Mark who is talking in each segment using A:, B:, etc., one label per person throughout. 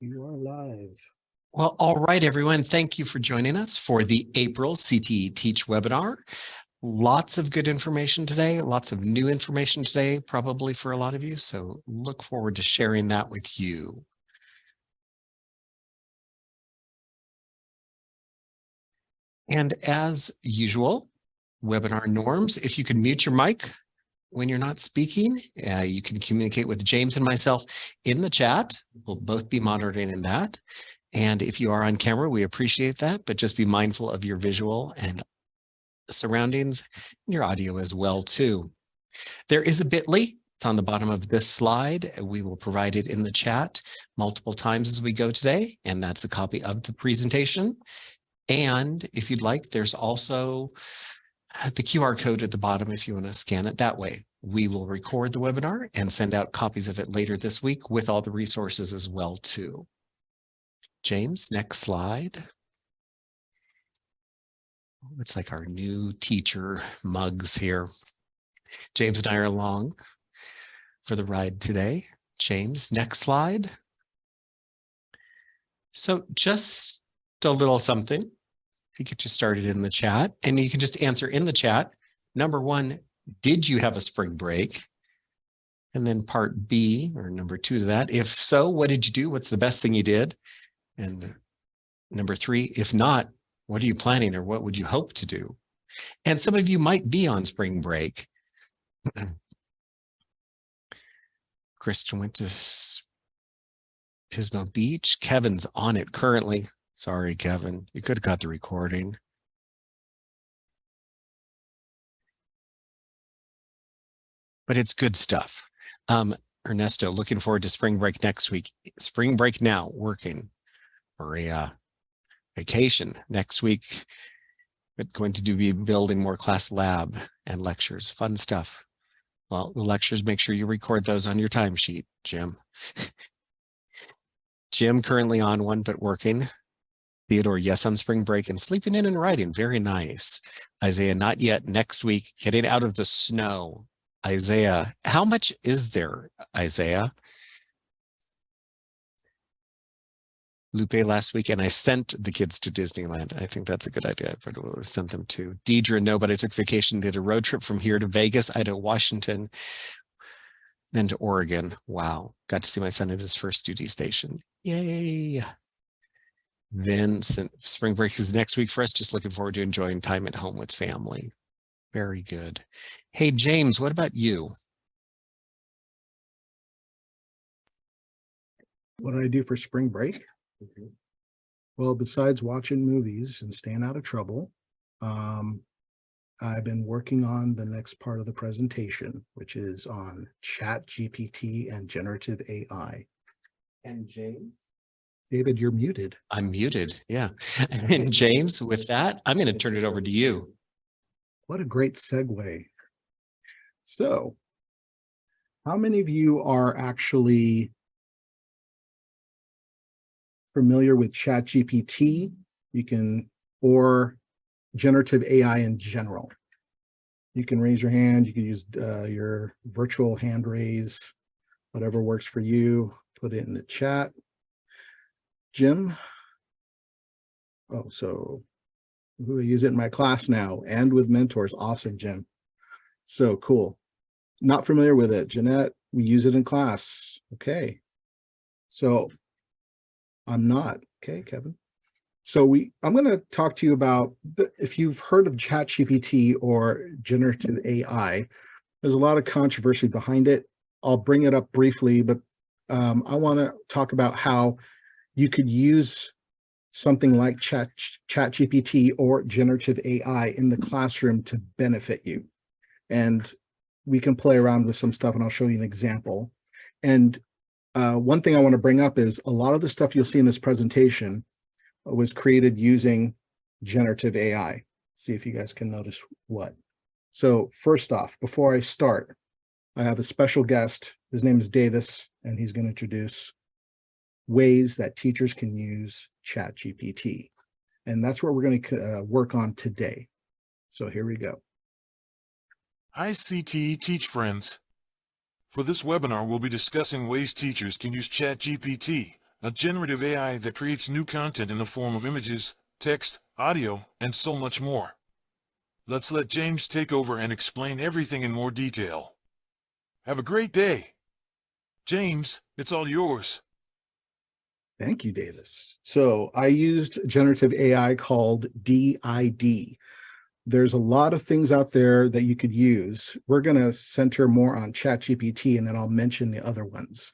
A: You are live.
B: Well, all right, everyone. Thank you for joining us for the April CTE Teach webinar. Lots of good information today, lots of new information today, probably for a lot of you. So look forward to sharing that with you. And as usual, webinar norms, if you can mute your mic when you're not speaking, you can communicate with James and myself in the chat. We'll both be monitoring in that. And if you are on camera, we appreciate that, but just be mindful of your visual and surroundings and your audio as well too. There is a bit.ly. It's on the bottom of this slide. We will provide it in the chat multiple times as we go today, and that's a copy of the presentation. And if you'd like, there's also the QR code at the bottom if you want to scan it that way. We will record the webinar and send out copies of it later this week with all the resources as well too. James, next slide. It's like our new teacher mugs here. James and I are along for the ride today. James, next slide. So just a little something to get you started in the chat. And you can just answer in the chat. Number one, did you have a spring break? And then part B, or number two to that, if so, what did you do? What's the best thing you did? And number three, if not, what are you planning or what would you hope to do? And some of you might be on spring break. Kristen went to Pismo Beach. Kevin's on it currently. Sorry, Kevin. You could have got the recording. But it's good stuff. Ernesto, looking forward to spring break next week. Spring break now, working. Maria, vacation next week. But going to be building more class lab and lectures. Fun stuff. Well, the lectures, make sure you record those on your timesheet, Jim. Jim currently on one, but working. Theodore, yes, on spring break and sleeping in and writing. Very nice. Isaiah, not yet. Next week, getting out of the snow. Isaiah, how much is there, Isaiah? Lupe last week, and I sent the kids to Disneyland. I think that's a good idea. I probably sent them to Deidre. No, but I took vacation, did a road trip from here to Vegas, Idaho, Washington, then to Oregon. Wow. Got to see my son at his first duty station. Yay. Vincent, spring break is next week for us. Just looking forward to enjoying time at home with family. Very good. Hey, James, what about you?
A: What did I do for spring break? Well, besides watching movies and staying out of trouble, I've been working on the next part of the presentation, which is on ChatGPT and generative AI.
B: And James?
A: David, you're muted.
B: I'm muted, yeah. And James, with that, I'm going to turn it over to you.
A: What a great segue. So, how many of you are actually familiar with ChatGPT? You can, or generative AI in general. You can raise your hand. You can use your virtual hand raise, whatever works for you. Put it in the chat. Jim. Oh, so who I use it in my class now and with mentors. Awesome, Jim. So cool. Not familiar with it. Jeanette, we use it in class. Okay. So I'm not. Okay, Kevin. So I'm going to talk to you about if you've heard of ChatGPT or generative AI, there's a lot of controversy behind it. I'll bring it up briefly, but I want to talk about how you could use something like ChatGPT or generative AI in the classroom to benefit you. And we can play around with some stuff, and I'll show you an example. And one thing I want to bring up is a lot of the stuff you'll see in this presentation was created using generative AI. See if you guys can notice what. So first off, before I start, I have a special guest. His name is Davis, and he's going to introduce ways that teachers can use ChatGPT. And that's what we're going to work on today. So here we go.
C: Hi, CTE Teach friends. For this webinar, we'll be discussing ways teachers can use ChatGPT, a generative AI that creates new content in the form of images, text, audio, and so much more. Let's let James take over and explain everything in more detail. Have a great day. James, it's all yours.
A: Thank you, Davis. So I used generative AI called DID. There's a lot of things out there that you could use. We're going to center more on ChatGPT, and then I'll mention the other ones.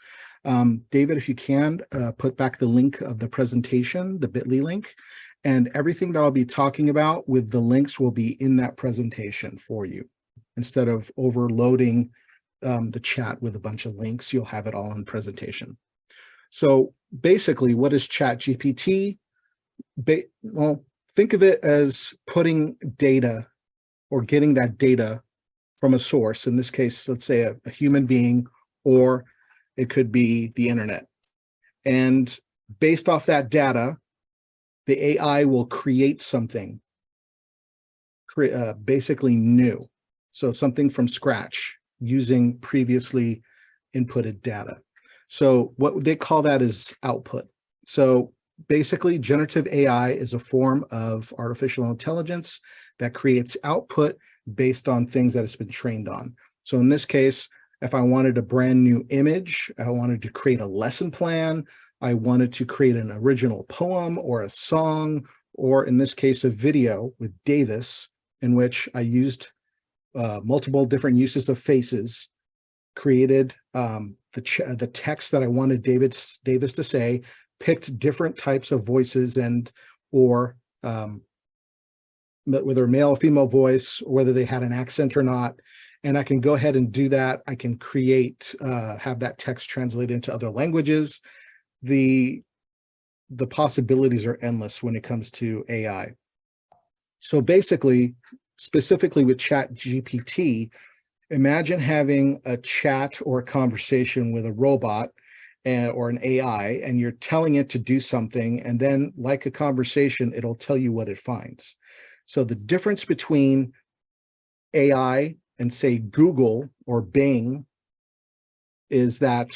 A: David, if you can, put back the link of the presentation, the bit.ly link, and everything that I'll be talking about with the links will be in that presentation for you. Instead of overloading the chat with a bunch of links, you'll have it all in the presentation. So basically, what is ChatGPT? Well, think of it as putting data or getting that data from a source. In this case, let's say a human being, or it could be the internet. And based off that data, the AI will create something basically new. So something from scratch using previously inputted data. So what they call that is output. So basically, generative AI is a form of artificial intelligence that creates output based on things that it's been trained on. So in this case, if I wanted a brand new image, I wanted to create a lesson plan, I wanted to create an original poem or a song, or in this case, a video with Davis, in which I used multiple different uses of faces, created the text that I wanted Davis to say, picked different types of voices or whether male or female voice, or whether they had an accent or not. And I can go ahead and do that. I can create, have that text translated into other languages. The possibilities are endless when it comes to AI. So basically, specifically with ChatGPT, imagine having a chat or a conversation with a robot or an AI, and you're telling it to do something, and then like a conversation, it'll tell you what it finds. So the difference between AI and say Google or Bing is that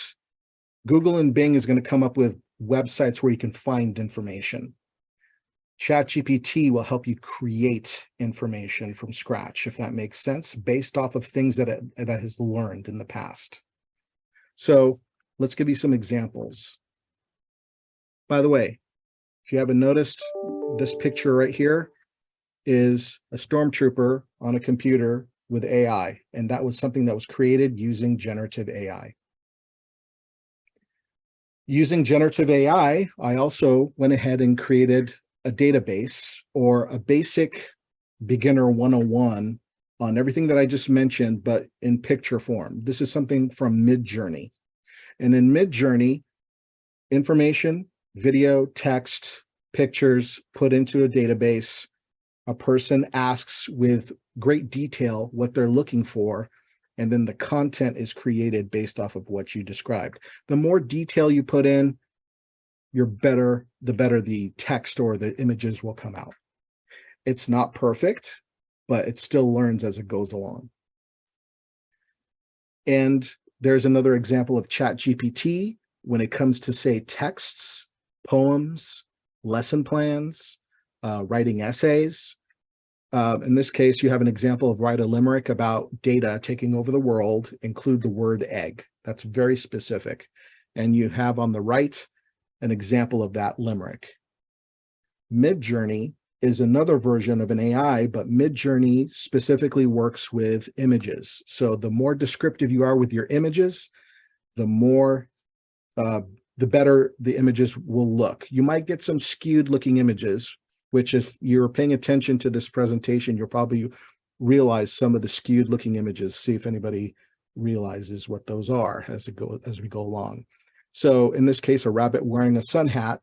A: Google and Bing is going to come up with websites where you can find information. ChatGPT will help you create information from scratch, if that makes sense, based off of things that it has learned in the past. So let's give you some examples. By the way, if you haven't noticed, this picture right here is a stormtrooper on a computer with AI, and that was something that was created using generative AI. Using generative AI, I also went ahead and created a database or a basic beginner 101 on everything that I just mentioned, but in picture form. This is something from Midjourney. And in Midjourney, information, video, text, pictures put into a database. A person asks with great detail what they're looking for, and then the content is created based off of what you described. The more detail you put in, the better the text or the images will come out. It's not perfect, but it still learns as it goes along. And there's another example of ChatGPT when it comes to, say, texts, poems, lesson plans, writing essays. In this case, you have an example of write a limerick about data taking over the world, include the word egg. That's very specific. And you have on the right an example of that limerick. Midjourney is another version of an AI, but Midjourney specifically works with images. So the more descriptive you are with your images, the better the images will look. You might get some skewed looking images, which if you're paying attention to this presentation, you'll probably realize some of the skewed looking images. See if anybody realizes what those are as we go along. So in this case, a rabbit wearing a sun hat,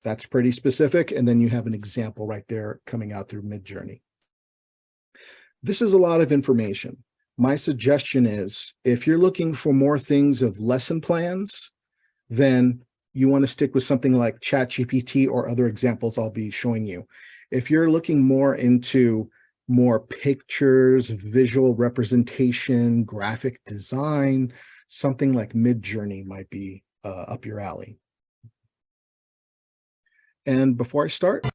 A: that's pretty specific. And then you have an example right there coming out through Midjourney. This is a lot of information. My suggestion is if you're looking for more things of lesson plans, then you want to stick with something like ChatGPT or other examples I'll be showing you. If you're looking more into more pictures, visual representation, graphic design, something like Midjourney might be up your alley. And before I start,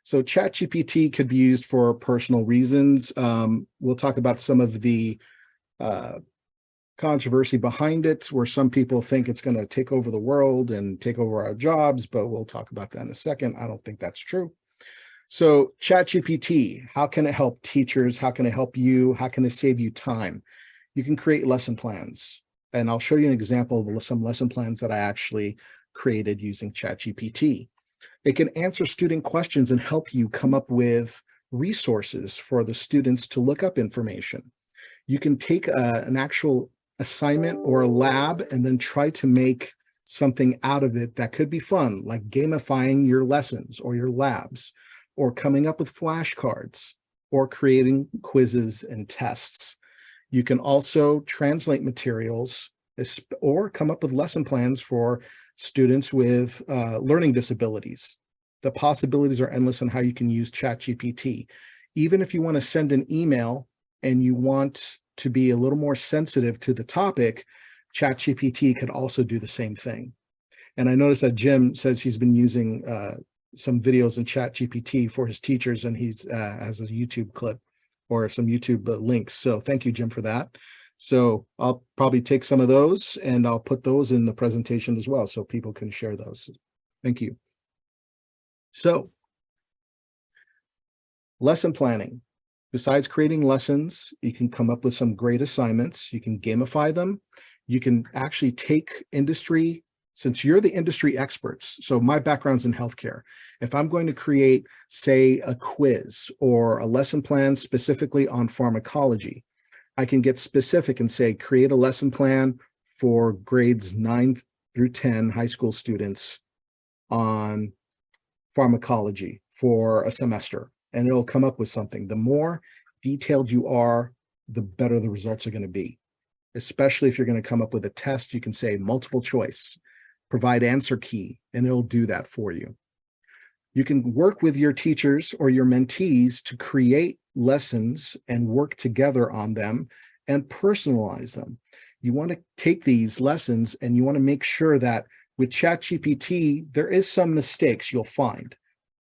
A: so ChatGPT could be used for personal reasons. We'll talk about some of the controversy behind it, where some people think it's going to take over the world and take over our jobs, but we'll talk about that in a second. I don't think that's true. So ChatGPT, how can it help teachers? How can it help you? How can it save you time? You can create lesson plans, and I'll show you an example of some lesson plans that I actually created using ChatGPT. It can answer student questions and help you come up with resources for the students to look up information. You can take an actual assignment or a lab and then try to make something out of it that could be fun, like gamifying your lessons or your labs, or coming up with flashcards, or creating quizzes and tests. You can also translate materials or come up with lesson plans for students with learning disabilities. The possibilities are endless on how you can use ChatGPT. Even if you want to send an email and you want to be a little more sensitive to the topic, ChatGPT could also do the same thing. And I noticed that Jim says he's been using some videos in ChatGPT for his teachers, and he's has a YouTube clip or some YouTube links. So thank you, Jim, for that. So I'll probably take some of those and I'll put those in the presentation as well, so people can share those. Thank you. So lesson planning. Besides creating lessons, you can come up with some great assignments. You can gamify them. You can actually take industry, since you're the industry experts. So my background's in healthcare. If I'm going to create, say, a quiz or a lesson plan specifically on pharmacology, I can get specific and say, create a lesson plan for grades 9 through 10 high school students on pharmacology for a semester, and it'll come up with something. The more detailed you are, the better the results are going to be. Especially if you're going to come up with a test, you can say multiple choice, provide answer key, and it'll do that for you. You can work with your teachers or your mentees to create lessons and work together on them and personalize them. You want to take these lessons and you want to make sure that with ChatGPT, there is some mistakes you'll find.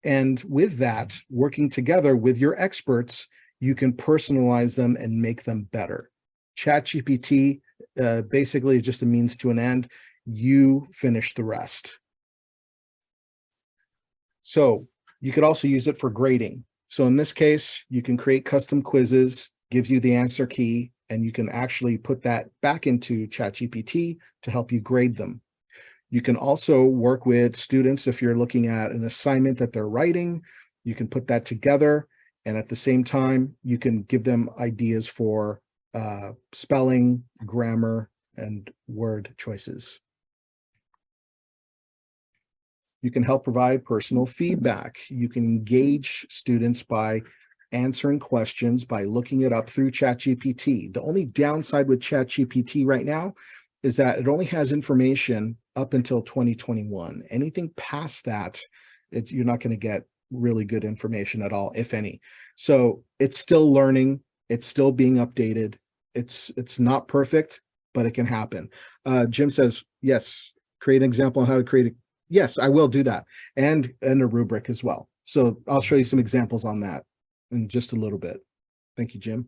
A: And with that, working together with your experts, you can personalize them and make them better. ChatGPT basically is just a means to an end. You finish the rest. So you could also use it for grading. So in this case, you can create custom quizzes, gives you the answer key, and you can actually put that back into ChatGPT to help you grade them. You can also work with students if you're looking at an assignment that they're writing. You can put that together, and at the same time, you can give them ideas for spelling, grammar, and word choices. You can help provide personal feedback. You can engage students by answering questions, by looking it up through ChatGPT. The only downside with ChatGPT right now is that it only has information up until 2021. Anything past that, you're not going to get really good information at all, if any. So it's still learning. It's still being updated. It's not perfect, but it can happen. Jim says, yes, create an example on how to create a, yes, I will do that. And a rubric as well. So I'll show you some examples on that in just a little bit. Thank you, Jim.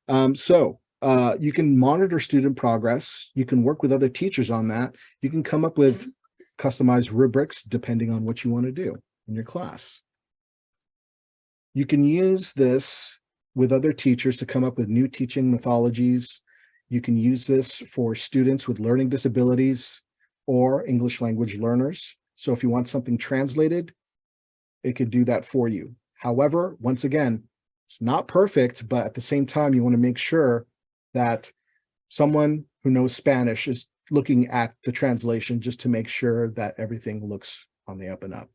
A: You can monitor student progress. You can work with other teachers on that. You can come up with customized rubrics depending on what you want to do in your class. You can use this with other teachers to come up with new teaching methodologies. You can use this for students with learning disabilities or English language learners. So if you want something translated, it could do that for you. However, once again, it's not perfect, but at the same time, you want to make sure that someone who knows Spanish is looking at the translation just to make sure that everything looks on the up and up.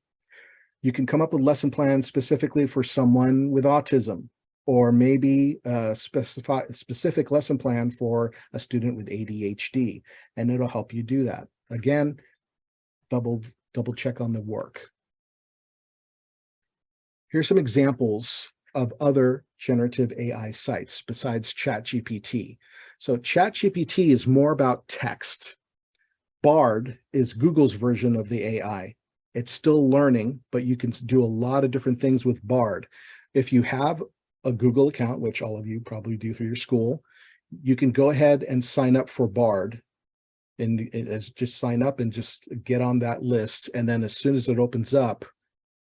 A: You can come up with lesson plans specifically for someone with autism, or maybe a specific lesson plan for a student with ADHD, and it'll help you do that. Again, double check on the work. Here's some examples of other generative AI sites besides ChatGPT. So ChatGPT is more about text. Bard is Google's version of the AI. It's still learning, but you can do a lot of different things with Bard. If you have a Google account, which all of you probably do through your school, you can go ahead and sign up for Bard, and just sign up and just get on that list. And then as soon as it opens up,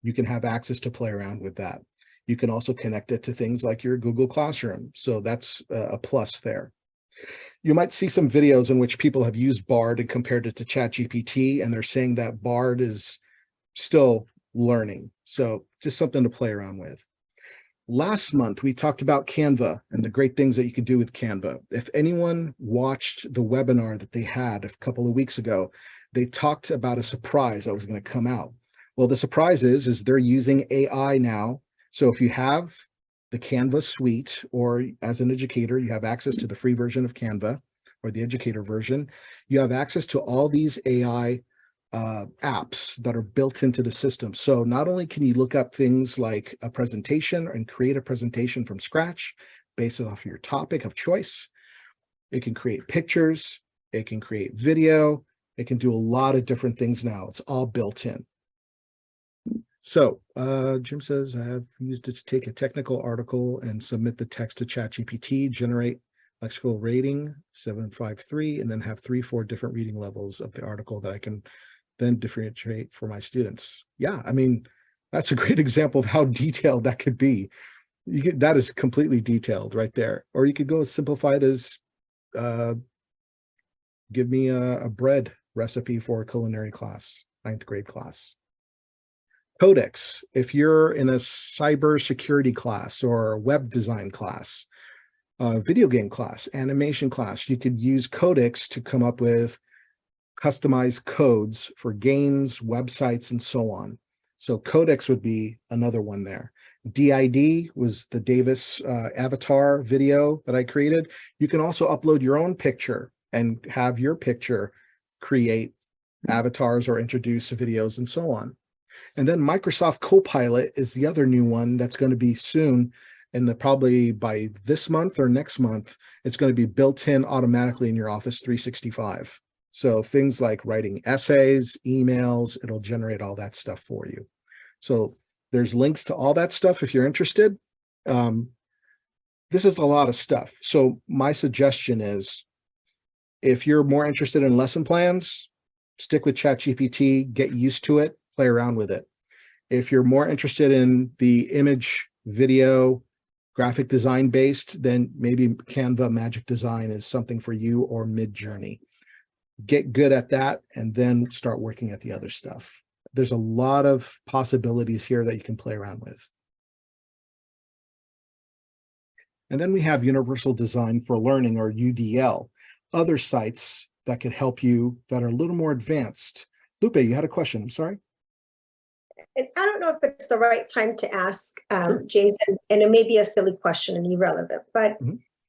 A: you can have access to play around with that. You can also connect it to things like your Google Classroom. So that's a plus there. You might see some videos in which people have used Bard and compared it to ChatGPT, and they're saying that Bard is still learning. So just something to play around with. Last month, we talked about Canva and the great things that you can do with Canva. If anyone watched the webinar that they had a couple of weeks ago, they talked about a surprise that was going to come out. Well, the surprise is they're using AI now. So if you have the Canva suite, or as an educator, you have access to the free version of Canva or the educator version, you have access to all these AI apps that are built into the system. So not only can you look up things like a presentation and create a presentation from scratch based off your topic of choice, it can create pictures, it can create video, it can do a lot of different things now. It's all built in. So Jim says, I have used it to take a technical article and submit the text to ChatGPT, generate lexical rating 753, and then have 3-4 different reading levels of the article that I can then differentiate for my students. Yeah, I mean, that's a great example of how detailed that could be. That is completely detailed right there. Or you could go as simplified as give me a bread recipe for a culinary class, 9th grade class. Codex, if you're in a cybersecurity class or a web design class, video game class, animation class, you could use Codex to come up with customized codes for games, websites, and so on. So Codex would be another one there. DID was the Davis avatar video that I created. You can also upload your own picture and have your picture create avatars or introduce videos and so on. And then Microsoft Copilot is the other new one that's going to be soon, and probably by this month or next month, it's going to be built in automatically in your Office 365. So things like writing essays, emails, it'll generate all that stuff for you. So there's links to all that stuff if you're interested. This is a lot of stuff. So my suggestion is, if you're more interested in lesson plans, stick with ChatGPT, get used to it, play around with it. If you're more interested in the image, video, graphic design based, then maybe Canva Magic Design is something for you, or Midjourney. Get good at that and then start working at the other stuff. There's a lot of possibilities here that you can play around with. And then we have Universal Design for Learning, or UDL, other sites that could help you that are a little more advanced. Lupe, you had a question, I'm sorry.
D: And I don't know if it's the right time to ask, James, and it may be a silly question and irrelevant, but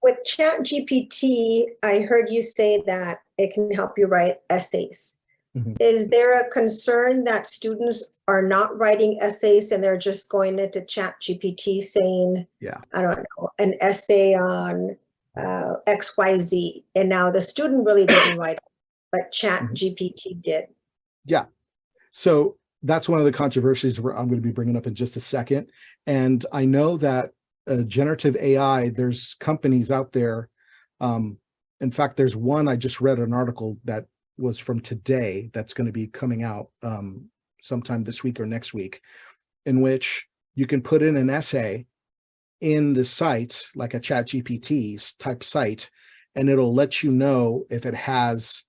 D: with ChatGPT, I heard you say that it can help you write essays. Is there a concern that students are not writing essays and they're just going into ChatGPT saying, I don't know, an essay on XYZ, and now the student really didn't write it, but ChatGPT did? Yeah.
A: So that's one of the controversies where I'm going to be bringing up in just a second. And I know that generative AI, there's companies out there. In fact, there's one, I just read an article that was from today that's going to be coming out sometime this week or next week, in which you can put in an essay in the site, like a ChatGPT type site, and it'll let you know if it has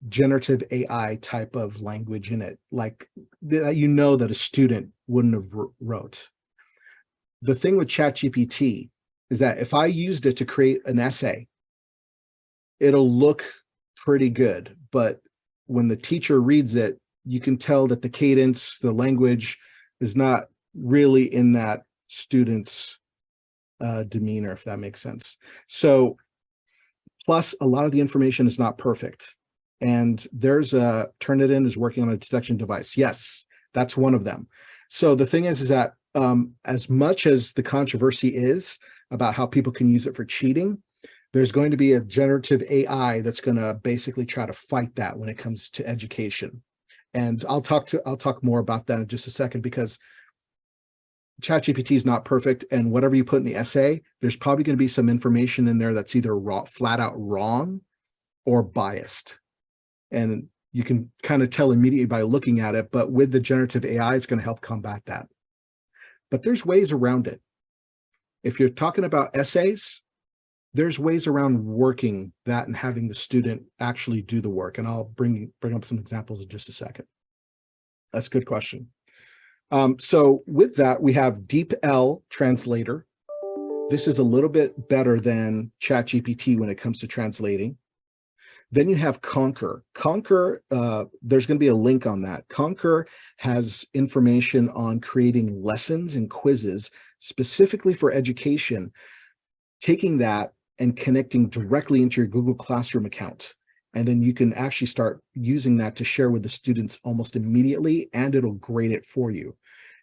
A: generative AI type of language in it, like that, you know, that a student wouldn't have wrote. The thing with ChatGPT is that if I used it to create an essay, it'll look pretty good, but when the teacher reads it, you can tell that the cadence, the language is not really in that student's demeanor, if that makes sense. So, plus a lot of the information is not perfect. And there's a Turnitin is working on a detection device. Yes, that's one of them. So the thing is that as much as the controversy is about how people can use it for cheating, there's going to be a generative AI that's going to basically try to fight that when it comes to education. And I'll talk more about that in just a second, because ChatGPT is not perfect, and whatever you put in the essay, there's probably going to be some information in there that's either flat out wrong or biased. And you can kind of tell immediately by looking at it, but with the generative AI, it's going to help combat that. But there's ways around it. If you're talking about essays, there's ways around working that and having the student actually do the work. And I'll bring up some examples in just a second. That's a good question. So with that, we have DeepL Translator. This is a little bit better than ChatGPT when it comes to translating. Then you have Conquer. Conquer, there's going to be a link on that. Conquer has information on creating lessons and quizzes specifically for education, taking that and connecting directly into your Google Classroom account. And then you can actually start using that to share with the students almost immediately, and it'll grade it for you.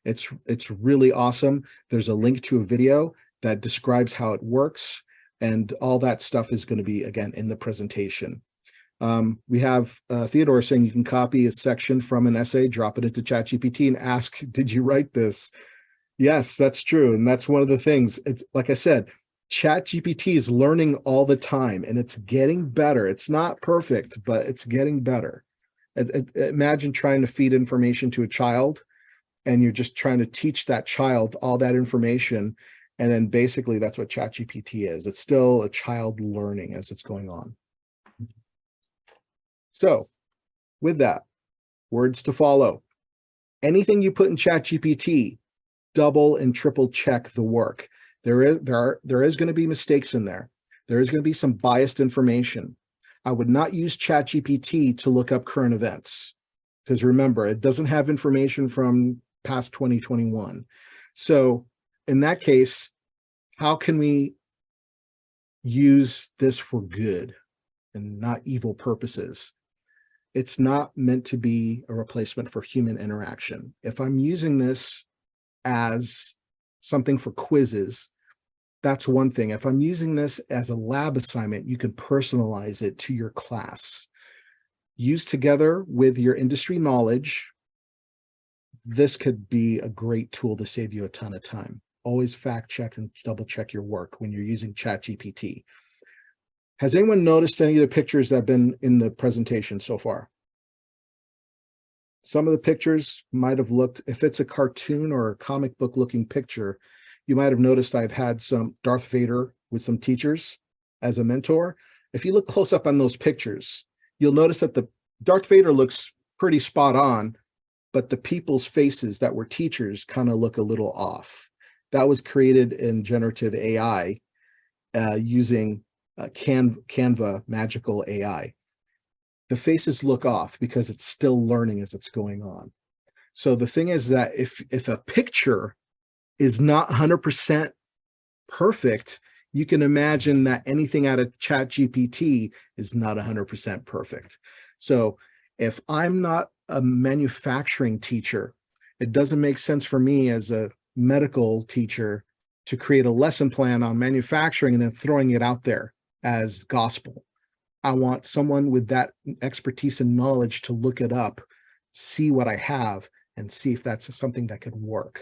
A: It's really awesome. There's a link to a video that describes how it works, and all that stuff is going to be, again, in the presentation. We have Theodore saying you can copy a section from an essay, drop it into ChatGPT and ask, did you write this? Yes, that's true. And that's one of the things. It's like I said, ChatGPT is learning all the time, and it's getting better. It's not perfect, but it's getting better. Imagine trying to feed information to a child, and you're just trying to teach that child all that information. And then basically that's what ChatGPT is. It's still a child learning as it's going on. So with that, words to follow. Anything you put in ChatGPT, double and triple check the work. There is going to be mistakes in there. There is going to be some biased information. I would not use ChatGPT to look up current events, because remember, it doesn't have information from past 2021. So in that case, how can we use this for good and not evil purposes? It's not meant to be a replacement for human interaction. If I'm using this as something for quizzes, that's one thing. If I'm using this as a lab assignment, you can personalize it to your class. Use together with your industry knowledge, this could be a great tool to save you a ton of time. Always fact check and double check your work when you're using ChatGPT. Has anyone noticed any of the pictures that have been in the presentation so far? Some of the pictures might have looked, if it's a cartoon or a comic book looking picture, you might have noticed I've had some Darth Vader with some teachers as a mentor. If you look close up on those pictures, you'll notice that the Darth Vader looks pretty spot on, but the people's faces that were teachers kind of look a little off. That was created in generative AI using Canva magical AI. The faces look off because it's still learning as it's going on. So the thing is that if a picture is not 100% perfect, you can imagine that anything out of ChatGPT is not 100% perfect. So if I'm not a manufacturing teacher, it doesn't make sense for me as a medical teacher to create a lesson plan on manufacturing and then throwing it out there as gospel. I want someone with that expertise and knowledge to look it up, see what I have, and see if that's something that could work.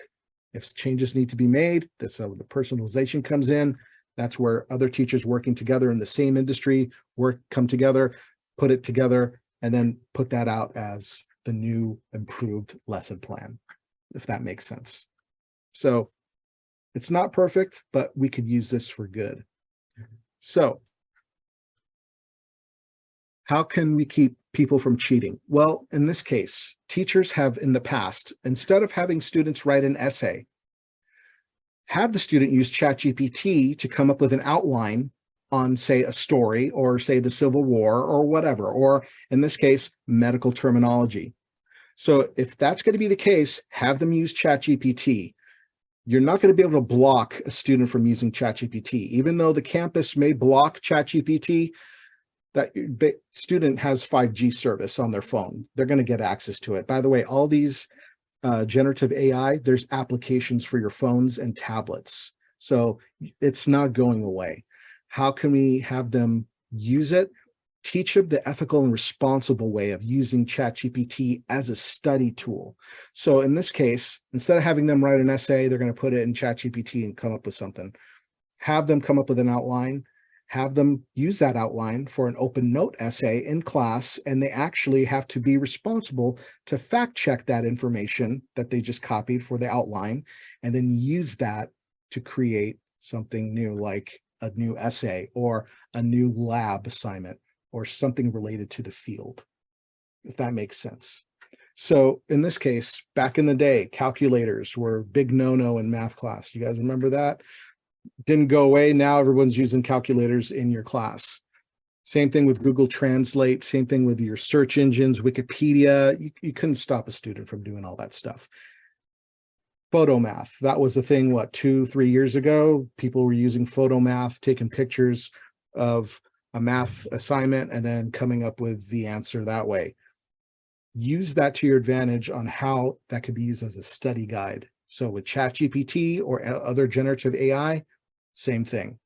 A: If changes need to be made, that's how the personalization comes in. That's where other teachers working together in the same industry come together, put it together, and then put that out as the new improved lesson plan, if that makes sense. So it's not perfect, but we could use this for good. So how can we keep people from cheating? Well, in this case, teachers have in the past, instead of having students write an essay, have the student use ChatGPT to come up with an outline on, say, a story, or say the Civil War, or whatever, or in this case, medical terminology. So if that's going to be the case, have them use ChatGPT. You're not going to be able to block a student from using ChatGPT. Even though the campus may block ChatGPT, that student has 5G service on their phone. They're going to get access to it. By the way, all these generative AI, there's applications for your phones and tablets. So it's not going away. How can we have them use it? teach them the ethical and responsible way of using ChatGPT as a study tool. So in this case, instead of having them write an essay, they're going to put it in ChatGPT and come up with something. Have them come up with an outline, have them use that outline for an open note essay in class, and they actually have to be responsible to fact check that information that they just copied for the outline, and then use that to create something new, like a new essay or a new lab assignment or something related to the field, if that makes sense. So in this case, back in the day, calculators were a big no-no in math class. You guys remember that? Didn't go away. Now everyone's using calculators in your class. Same thing with Google Translate, same thing with your search engines, Wikipedia. You couldn't stop a student from doing all that stuff. Photo math, that was a thing, what, 2-3 years ago? People were using photo math, taking pictures of a math assignment and then coming up with the answer that way. Use that to your advantage on how that could be used as a study guide. So with ChatGPT or other generative AI, same thing.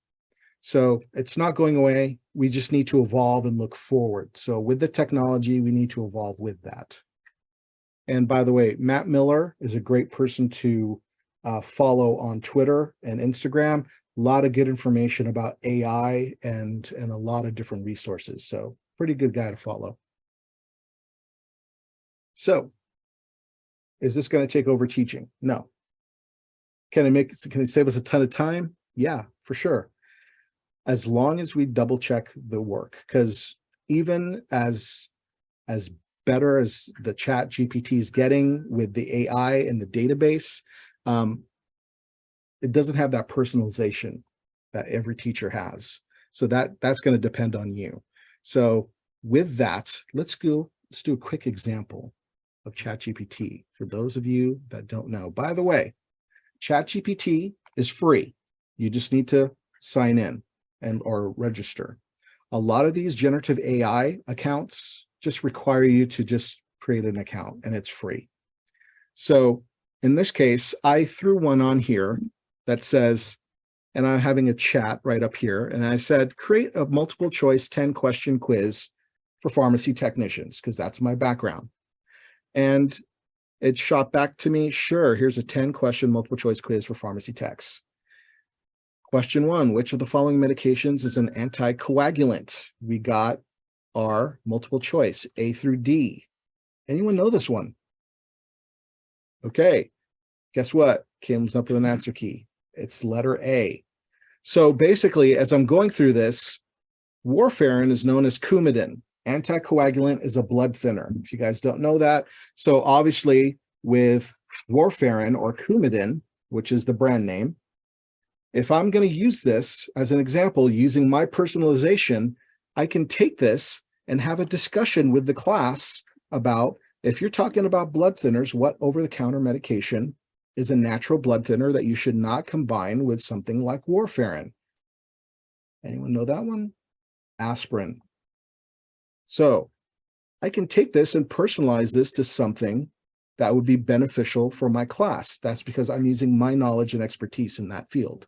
A: So it's not going away. We just need to evolve and look forward. So with the technology, we need to evolve with that. And by the way, Matt Miller is a great person to follow on Twitter and Instagram. A lot of good information about AI and a lot of different resources. So pretty good guy to follow. So is this going to take over teaching? No. Can it save us a ton of time? Yeah, for sure. As long as we double check the work, because even as better as the ChatGPT is getting with the AI and the database, it doesn't have that personalization that every teacher has. So that's going to depend on you. So with that, let's do a quick example of ChatGPT for those of you that don't know. By the way, ChatGPT is free. You just need to sign in or register. A lot of these generative AI accounts just require you to just create an account, and it's free. So in this case, I threw one on here that says, and I'm having a chat right up here, and I said, create a multiple choice 10-question quiz for pharmacy technicians, because that's my background. And it shot back to me, sure, here's a 10-question multiple choice quiz for pharmacy techs. Question 1, which of the following medications is an anticoagulant? We got our multiple choice, A through D. Anyone know this one? Okay, guess what? Comes up with an answer key. It's letter A. So basically, as I'm going through this, warfarin is known as Coumadin. Anticoagulant is a blood thinner, if you guys don't know that. So obviously with warfarin or Coumadin, which is the brand name, if I'm going to use this as an example using my personalization, I can take this and have a discussion with the class about, if you're talking about blood thinners, what over-the-counter medication is a natural blood thinner that you should not combine with something like warfarin? Anyone know that one? Aspirin. So I can take this and personalize this to something that would be beneficial for my class. That's because I'm using my knowledge and expertise in that field.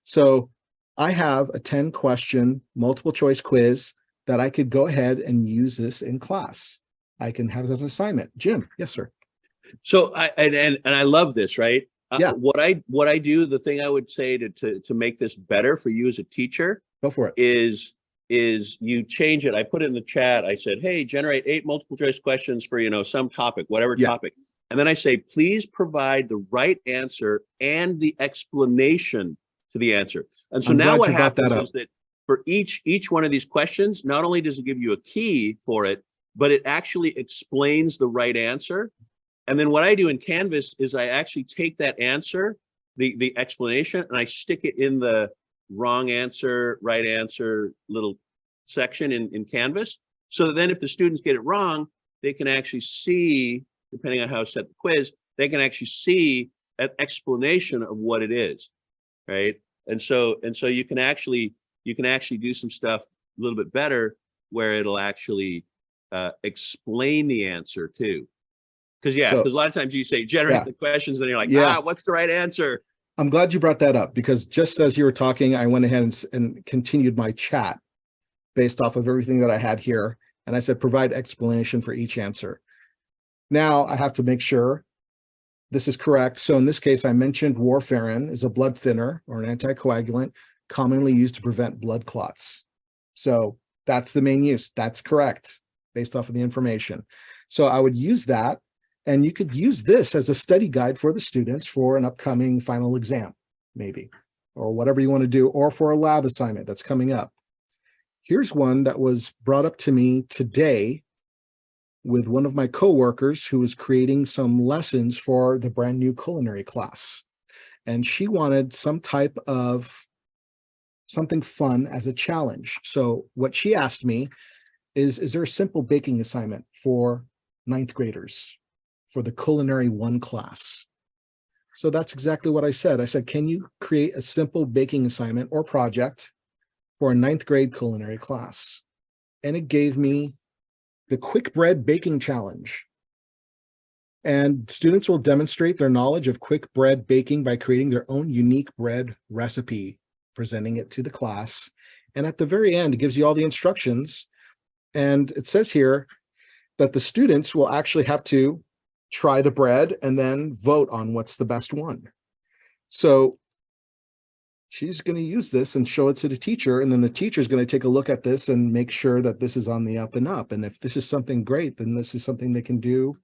A: So I have a 10-question multiple choice quiz that I could go ahead and use this in class. I can have that assignment. Jim, yes, sir.
E: So I love this, right?
A: Yeah.
E: What I do, the thing I would say to make this better for you as a teacher,
A: Go for it.
E: is you change it. I put it in the chat. I said, hey, generate 8 multiple choice questions for, some topic, whatever topic. And then I say, please provide the right answer and the explanation to the answer. And so now what happens is that for each one of these questions, not only does it give you a key for it, but it actually explains the right answer. And then what I do in Canvas is I actually take that answer, the explanation, and I stick it in the wrong answer, right answer little section in Canvas. So that then if the students get it wrong, they can actually see, depending on how I set the quiz, they can actually see an explanation of what it is, right? And so you can actually do some stuff a little bit better where it'll actually explain the answer too. Because a lot of times you say generate the questions, and you're like, what's the right answer?
A: I'm glad you brought that up, because just as you were talking, I went ahead and continued my chat. based off of everything that I had here. And I said, provide explanation for each answer. Now I have to make sure this is correct. So in this case, I mentioned warfarin is a blood thinner or an anticoagulant commonly used to prevent blood clots. So that's the main use. That's correct based off of the information. So I would use that, and you could use this as a study guide for the students for an upcoming final exam, maybe, or whatever you want to do, or for a lab assignment that's coming up. Here's one that was brought up to me today with one of my coworkers who was creating some lessons for the brand new culinary class. And she wanted some type of something fun as a challenge. So what she asked me is there a simple baking assignment for 9th graders for the Culinary 1 class? So that's exactly what I said. I said, can you create a simple baking assignment or project for a 9th grade culinary class? And it gave me the quick bread baking challenge. And students will demonstrate their knowledge of quick bread baking by creating their own unique bread recipe, presenting it to the class. And at the very end, it gives you all the instructions. And it says here that the students will actually have to try the bread and then vote on what's the best one. So she's going to use this and show it to the teacher, and then the teacher is going to take a look at this and make sure that this is on the up and up. And if this is something great, then this is something they can do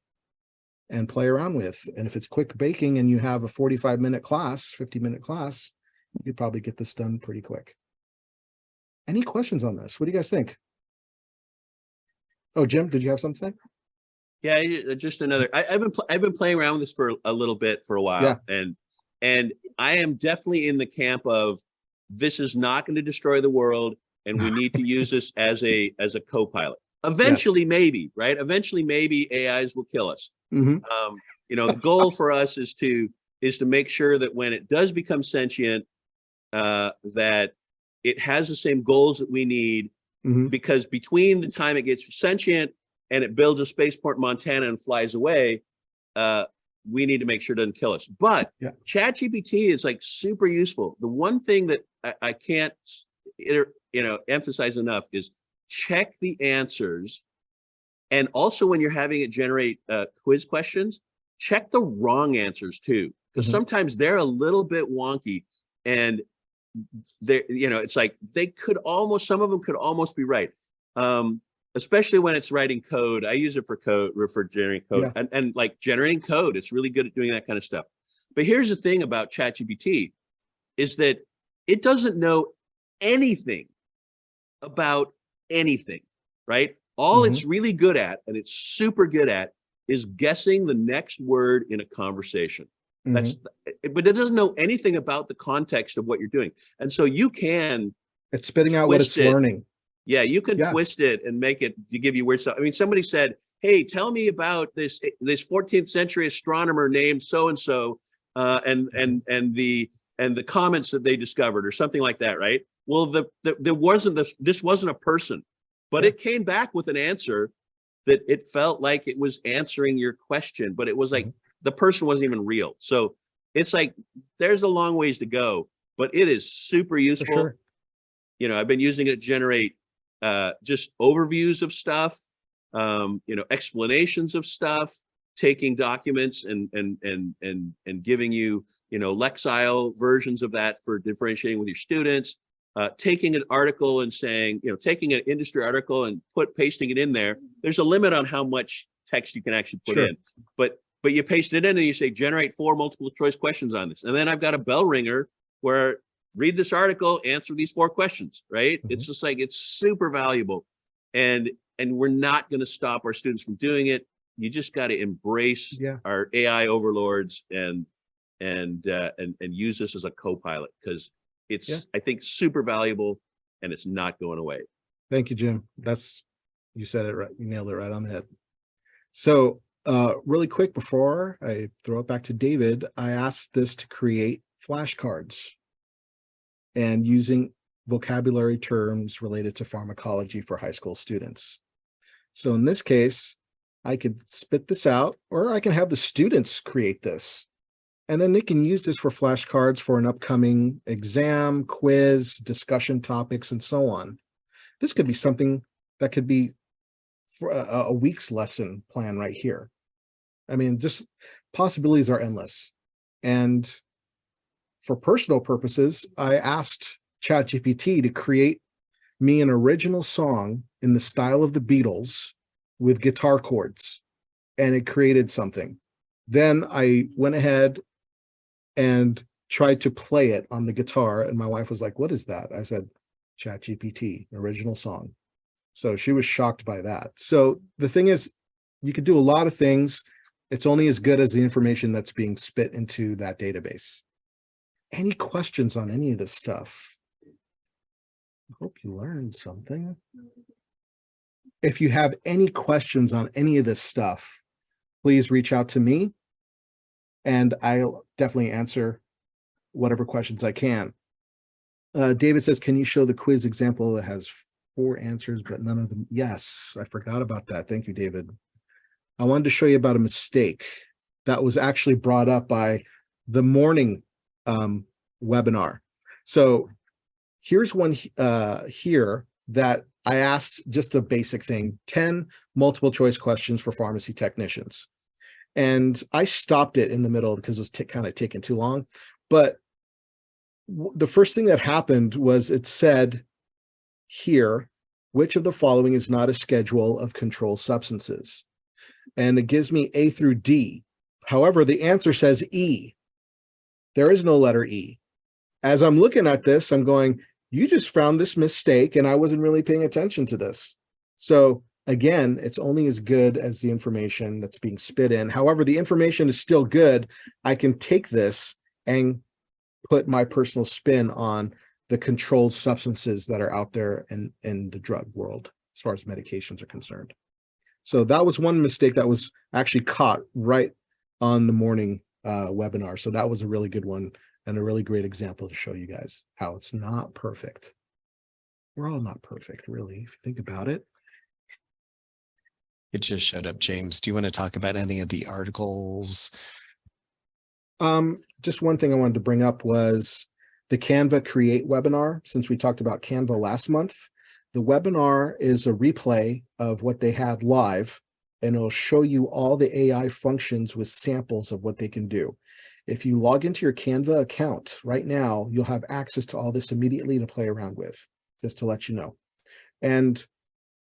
A: and play around with. And if it's quick baking and you have a 45-minute class, 50-minute class, you could probably get this done pretty quick. Any questions on this? What do you guys think? Oh, Jim, did you have something?
E: Yeah, just another. I've been playing around with this for a little bit for a while, and I am definitely in the camp of this is not going to destroy the world, and we need to use this as a co-pilot. Eventually, maybe, right? Eventually, maybe AIs will kill us.
A: Mm-hmm.
E: The goal for us is to make sure that when it does become sentient, that it has the same goals that we need.
A: Mm-hmm.
E: Because between the time it gets sentient and it builds a spaceport in Montana and flies away, we need to make sure it doesn't kill us. But ChatGPT is like super useful. The one thing that I can't emphasize enough is check the answers. And also when you're having it generate quiz questions, check the wrong answers too. Because sometimes they're a little bit wonky, and it's like some of them could almost be right. Especially when it's writing code. I use it for generating code, and like generating code, it's really good at doing that kind of stuff. But here's the thing about ChatGPT is that it doesn't know anything about anything, right? All it's really good at, and it's super good at, is guessing the next word in a conversation. But it doesn't know anything about the context of what you're doing. And so
A: it's spitting out what it's learning.
E: Yeah, you can twist it and make it to give you weird stuff. I mean, somebody said, hey, tell me about this 14th century astronomer named so-and-so, and the comments that they discovered, or something like that, right? Well, this wasn't a person, but it came back with an answer that it felt like it was answering your question, but it was like, the person wasn't even real. So it's like, there's a long ways to go, but it is super useful.
A: For sure.
E: I've been using it to generate just overviews of stuff, explanations of stuff, taking documents and giving you, Lexile versions of that for differentiating with your students, taking an article and saying, taking an industry article and pasting it in there. There's a limit on how much text you can actually put in, but you paste it in and you say, generate 4 multiple choice questions on this. And then I've got a bell ringer where read this article, answer these 4 questions, right? It's just like, it's super valuable. And we're not going to stop our students from doing it. You just got to embrace our AI overlords and use this as a co-pilot, because it's, I think, super valuable, and it's not going away.
A: Thank you, Jim. You said it right. You nailed it right on the head. So really quick, before I throw it back to David, I asked this to create flashcards and using vocabulary terms related to pharmacology for high school students. So in this case, I could spit this out, or I can have the students create this. And then they can use this for flashcards for an upcoming exam, quiz, discussion topics, and so on. This could be something that could be for a week's lesson plan right here. I mean, just possibilities are endless. And for personal purposes, I asked ChatGPT to create me an original song in the style of the Beatles with guitar chords, and it created something. Then I went ahead and tried to play it on the guitar, and my wife was like, "What is that?" I said, "ChatGPT, original song." So she was shocked by that. So the thing is, you could do a lot of things. It's only as good as the information that's being spit into that database. Any questions on any of this stuff? I hope you learned something. If you have any questions on any of this stuff, please reach out to me and I'll definitely answer whatever questions I can. David says, can you show the quiz example that has 4 answers, but none of them? Yes, I forgot about that. Thank you, David. I wanted to show you about a mistake that was actually brought up by the morning webinar. So here's one here that I asked, just a basic thing, 10 multiple choice questions for pharmacy technicians. And I stopped it in the middle because it was kind of taking too long. But the first thing that happened was it said here, which of the following is not a schedule of controlled substances? And it gives me A through D. However, the answer says E. There is no letter E. As I'm looking at this, I'm going, you just found this mistake and I wasn't really paying attention to this. So again, it's only as good as the information that's being spit in. However, the information is still good. I can take this and put my personal spin on the controlled substances that are out there in the drug world, as far as medications are concerned. So that was one mistake that was actually caught right on the morning webinar. So that was a really good one and a really great example to show you guys how it's not perfect. We're all not perfect, really, if you think about it.
B: It just showed up, James. Do you want to talk about any of the articles?
A: Just one thing I wanted to bring up was the Canva Create webinar. Since we talked about Canva last month, the webinar is a replay of what they had live, and it'll show you all the AI functions with samples of what they can do. If you log into your Canva account right now, you'll have access to all this immediately to play around with, just to let you know. And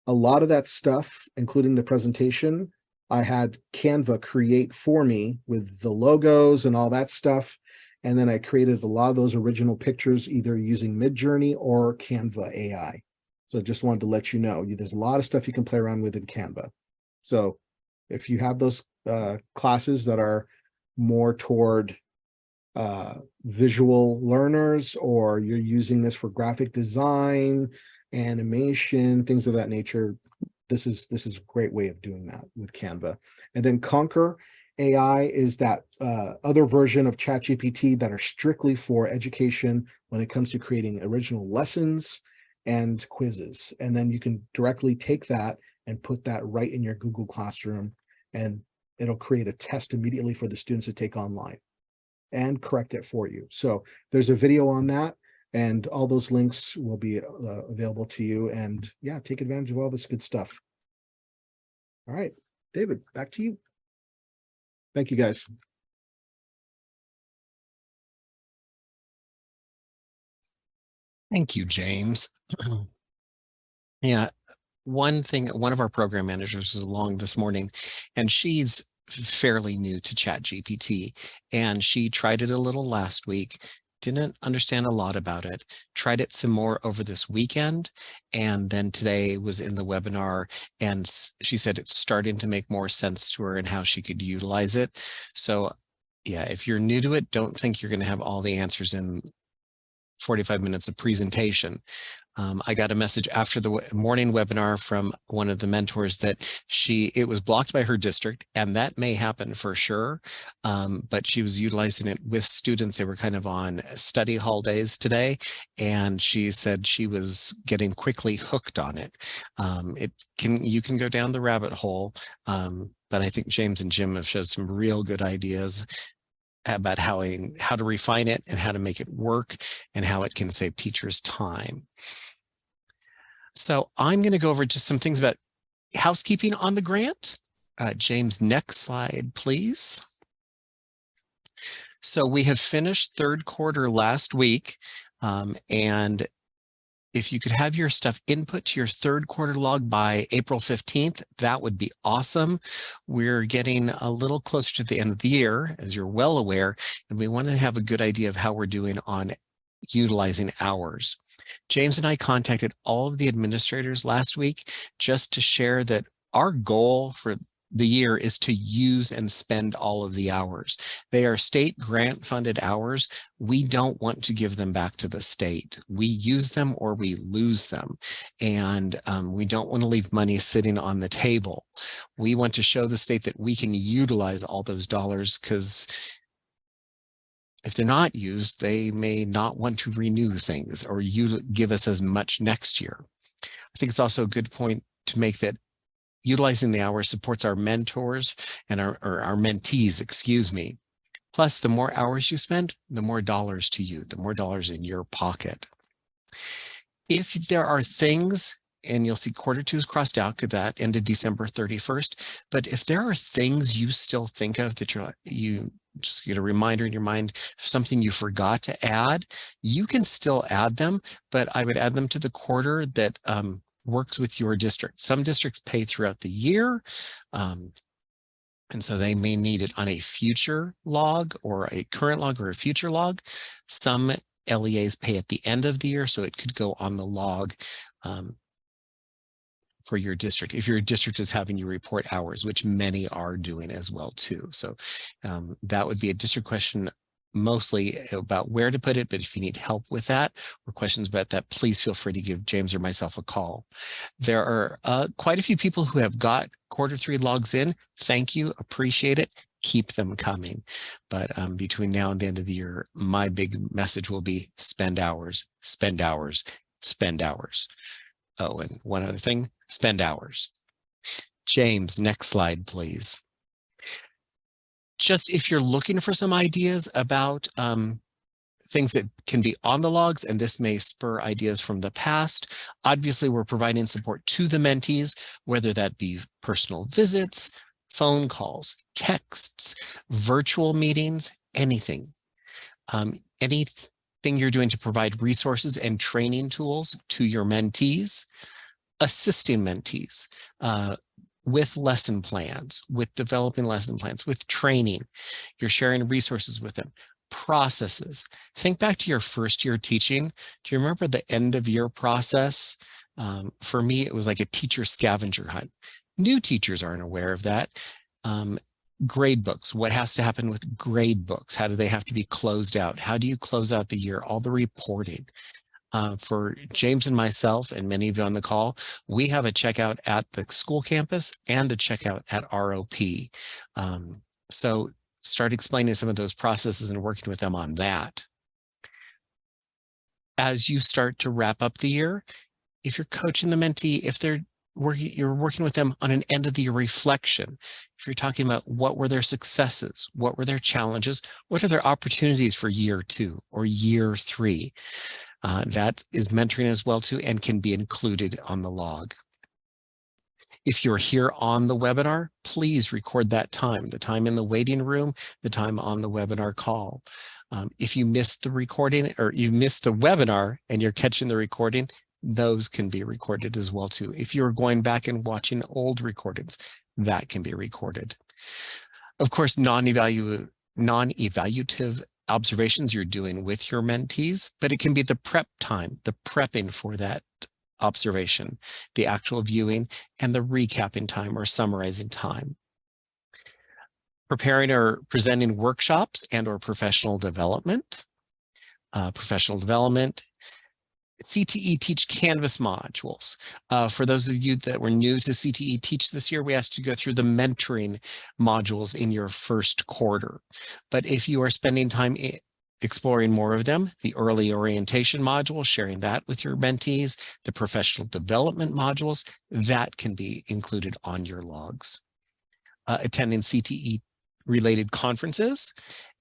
A: a lot of that stuff, including the presentation, I had Canva create for me with the logos and all that stuff. And then I created a lot of those original pictures, either using Midjourney or Canva AI. So just wanted to let you know, there's a lot of stuff you can play around with in Canva. So if you have those classes that are more toward visual learners, or you're using this for graphic design, animation, things of that nature, this is a great way of doing that with Canva. And then Conquer AI is that other version of ChatGPT that are strictly for education when it comes to creating original lessons and quizzes. And then you can directly take that and put that right in your Google Classroom, and it'll create a test immediately for the students to take online and correct it for you. So there's a video on that, and all those links will be available to you. And yeah, take advantage of all this good stuff. All right, David, back to you. Thank you, guys.
B: Thank you, James. Yeah, one of our program managers was along this morning, and she's fairly new to ChatGPT, and she tried it a little last week, didn't understand a lot about it, tried it some more over this weekend, and then today was in the webinar, and she said it's starting to make more sense to her and how she could utilize it. So yeah, if you're new to it, don't think you're going to have all the answers in 45 minutes of presentation. I got a message after the morning webinar from one of the mentors that it was blocked by her district, and that may happen for sure. But she was utilizing it with students. They were kind of on study holidays today, and she said she was getting quickly hooked on it. You can go down the rabbit hole, but I think James and Jim have showed some real good ideas about how to refine it and how to make it work and how it can save teachers time. So I'm going to go over just some things about housekeeping on the grant. James, next slide, please. So we have finished third quarter last week, and if you could have your stuff input to your third quarter log by April 15th, that would be awesome. We're getting a little closer to the end of the year, as you're well aware, and we want to have a good idea of how we're doing on utilizing hours. James and I contacted all of the administrators last week just to share that our goal for the year is to use and spend all of the hours. They are state grant funded hours. We don't want to give them back to the state. We use them or we lose them. And we don't want to leave money sitting on the table. We want to show the state that we can utilize all those dollars, because if they're not used, they may not want to renew things or give us as much next year. I think it's also a good point to make that utilizing the hours supports our mentors and our mentees, excuse me. Plus, the more hours you spend, the more dollars to you, the more dollars in your pocket. If there are things, and you'll see quarter two is crossed out because that ended December 31st. But if there are things you still think of that you just get a reminder in your mind, something you forgot to add, you can still add them, but I would add them to the quarter that works with your district. Some districts pay throughout the year, and so they may need it on a future log or a current log or a future log. Some LEAs pay at the end of the year, so it could go on the log for your district, if your district is having you report hours, which many are doing as well too. So that would be a district question, mostly about where to put it, but if you need help with that or questions about that, please feel free to give James or myself a call. There are quite a few people who have got quarter three logs in. Thank you, appreciate it. Keep them coming. But between now and the end of the year, my big message will be spend hours, spend hours, spend hours. Oh, and one other thing, spend hours. James, next slide, please. Just if you're looking for some ideas about things that can be on the logs, and this may spur ideas from the past, obviously we're providing support to the mentees, whether that be personal visits, phone calls, texts, virtual meetings, anything. Anything you're doing to provide resources and training tools to your mentees, assisting mentees with lesson plans, with developing lesson plans, with training. You're sharing resources with them, processes. Think back to your first year teaching. Do you remember the end of year process? For me, it was like a teacher scavenger hunt. New teachers aren't aware of that. Grade books, what has to happen with grade books? How do they have to be closed out? How do you close out the year? All the reporting. For James and myself and many of you on the call, we have a checkout at the school campus and a checkout at ROP. So start explaining some of those processes and working with them on that. As you start to wrap up the year, if you're coaching the mentee, if you're working with them on an end of the year reflection. If you're talking about what were their successes, what were their challenges, what are their opportunities for year 2 or year 3, that is mentoring as well too, and can be included on the log. If you're here on the webinar, please record that time, the time in the waiting room, the time on the webinar call. If you missed the recording or you missed the webinar and you're catching the recording, those can be recorded as well too. If you're going back and watching old recordings, that can be recorded. Of course, non-evaluative observations you're doing with your mentees, but it can be the prep time, the prepping for that observation, the actual viewing, and the recapping time or summarizing time. Preparing or presenting workshops and or professional development. CTE Teach Canvas modules. For those of you that were new to CTE Teach this year, we asked you to go through the mentoring modules in your first quarter. But if you are spending time exploring more of them, the early orientation module, sharing that with your mentees, the professional development modules, that can be included on your logs. Attending CTE related conferences.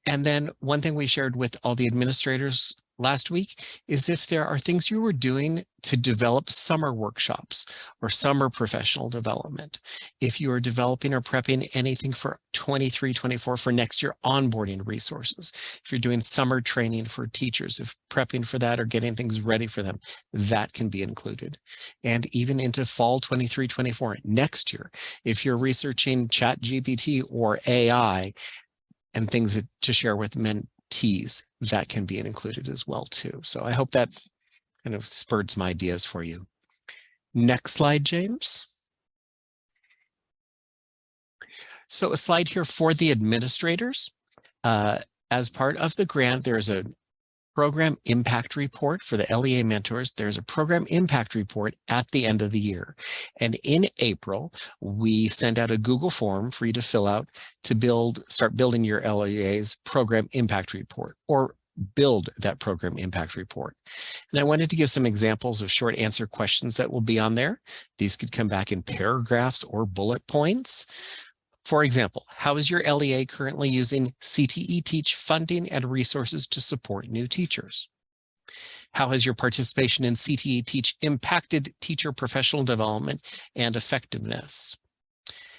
B: And then one thing we shared with all the administrators last week is if there are things you were doing to develop summer workshops or summer professional development. If you are developing or prepping anything for 23-24 for next year onboarding resources, if you're doing summer training for teachers, if prepping for that or getting things ready for them, that can be included. And even into fall 23-24 next year, if you're researching ChatGPT or AI and things to share with mentees, that can be included as well too. So I hope that kind of spurred some ideas for you. Next slide, James. So a slide here for the administrators. As part of the grant, there's a program impact report for the LEA mentors. There's a program impact report at the end of the year. And in April, we send out a Google form for you to fill out to start building your LEA's program impact report, or build that program impact report. And I wanted to give some examples of short answer questions that will be on there. These could come back in paragraphs or bullet points. For example, how is your LEA currently using CTE Teach funding and resources to support new teachers? How has your participation in CTE Teach impacted teacher professional development and effectiveness?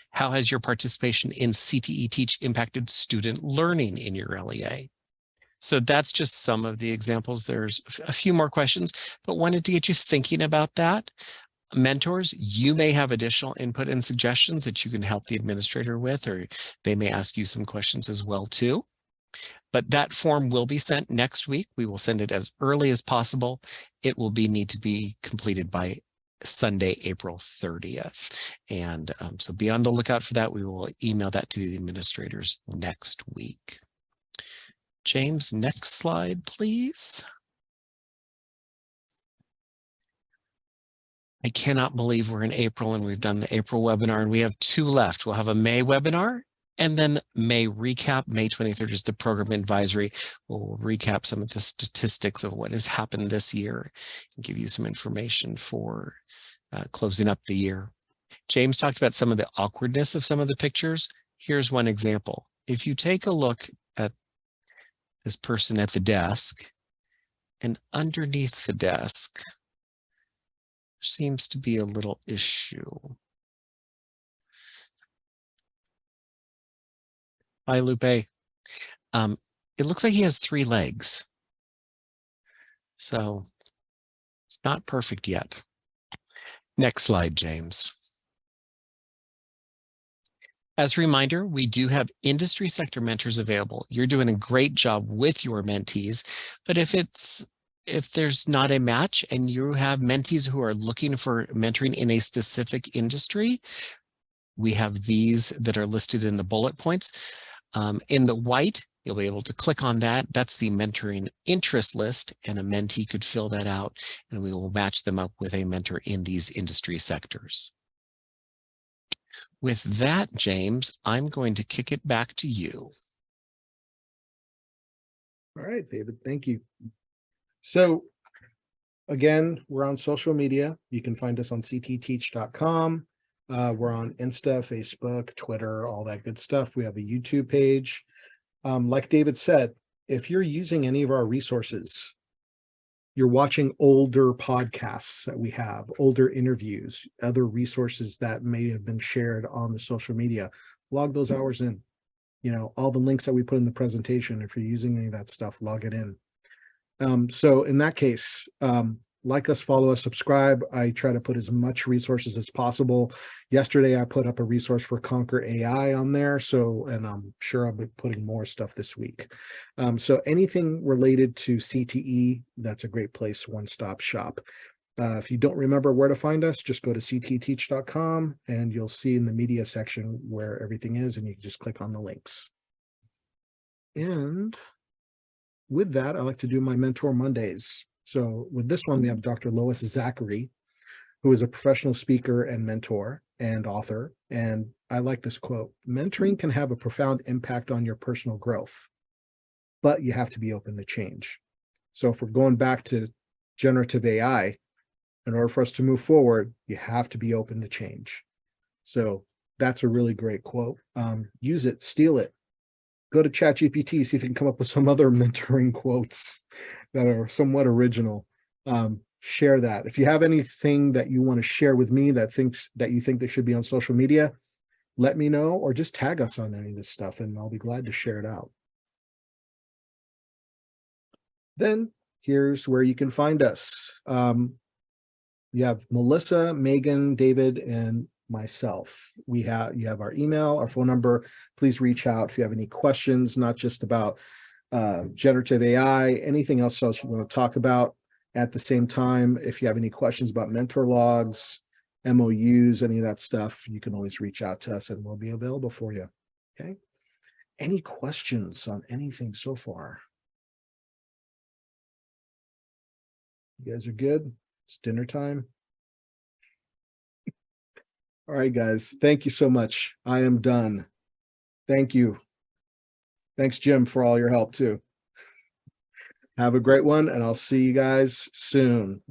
B: How has your participation in CTE Teach impacted student learning in your LEA? So that's just some of the examples. There's a few more questions, but wanted to get you thinking about that. Mentors, you may have additional input and suggestions that you can help the administrator with, or they may ask you some questions as well too. But that form will be sent next week. We will send it as early as possible. It will need to be completed by Sunday, April 30th. And so be on the lookout for that. We will email that to the administrators next week. James, next slide, please. I cannot believe we're in April and we've done the April webinar and we have 2 left. We'll have a May webinar and then May recap. May 23rd is the program advisory. We'll recap some of the statistics of what has happened this year and give you some information for closing up the year. James talked about some of the awkwardness of some of the pictures. Here's one example. If you take a look at this person at the desk, and underneath the desk, seems to be a little issue. Hi, Lupe. It looks like he has 3 legs. So it's not perfect yet. Next slide, James. As a reminder, we do have industry sector mentors available. You're doing a great job with your mentees, but if there's not a match and you have mentees who are looking for mentoring in a specific industry, we have these that are listed in the bullet points. In the white, you'll be able to click on that. That's the mentoring interest list, and a mentee could fill that out, and we will match them up with a mentor in these industry sectors. With that, James, I'm going to kick it back to you.
A: All right, David, thank you. So again, we're on social media. You can find us on ctteach.com. We're on Insta, Facebook, Twitter, all that good stuff. We have a YouTube page. Like David said, if you're using any of our resources, you're watching older podcasts that we have, older interviews, other resources that may have been shared on the social media, log those hours in. You know, all the links that we put in the presentation, if you're using any of that stuff, log it in. So in that case, like us, follow us, subscribe. I try to put as much resources as possible. Yesterday, I put up a resource for Conquer AI on there. So, and I'm sure I'll be putting more stuff this week. So anything related to CTE, that's a great place, one-stop shop. If you don't remember where to find us, just go to ctteach.com and you'll see in the media section where everything is, and you can just click on the links. And with that, I like to do my Mentor Mondays. So with this one, we have Dr. Lois Zachary, who is a professional speaker and mentor and author. And I like this quote: mentoring can have a profound impact on your personal growth, but you have to be open to change. So if we're going back to generative AI, in order for us to move forward, you have to be open to change. So that's a really great quote. Use it, steal it, go to ChatGPT, see if you can come up with some other mentoring quotes that are somewhat original. Share that. If you have anything that you want to share with me that you think that should be on social media, let me know, or just tag us on any of this stuff and I'll be glad to share it out. Then here's where you can find us. You have Melissa, Megan, David, and myself. You have our email, our phone number. Please reach out if you have any questions, not just about generative AI, anything else you want to talk about. At the same time, if you have any questions about mentor logs, MOUs, any of that stuff, you can always reach out to us and we'll be available for you. Okay. Any questions on anything so far? You guys are good? It's dinner time. All right, guys. Thank you so much. I am done. Thank you. Thanks, Jim, for all your help too. Have a great one, and I'll see you guys soon.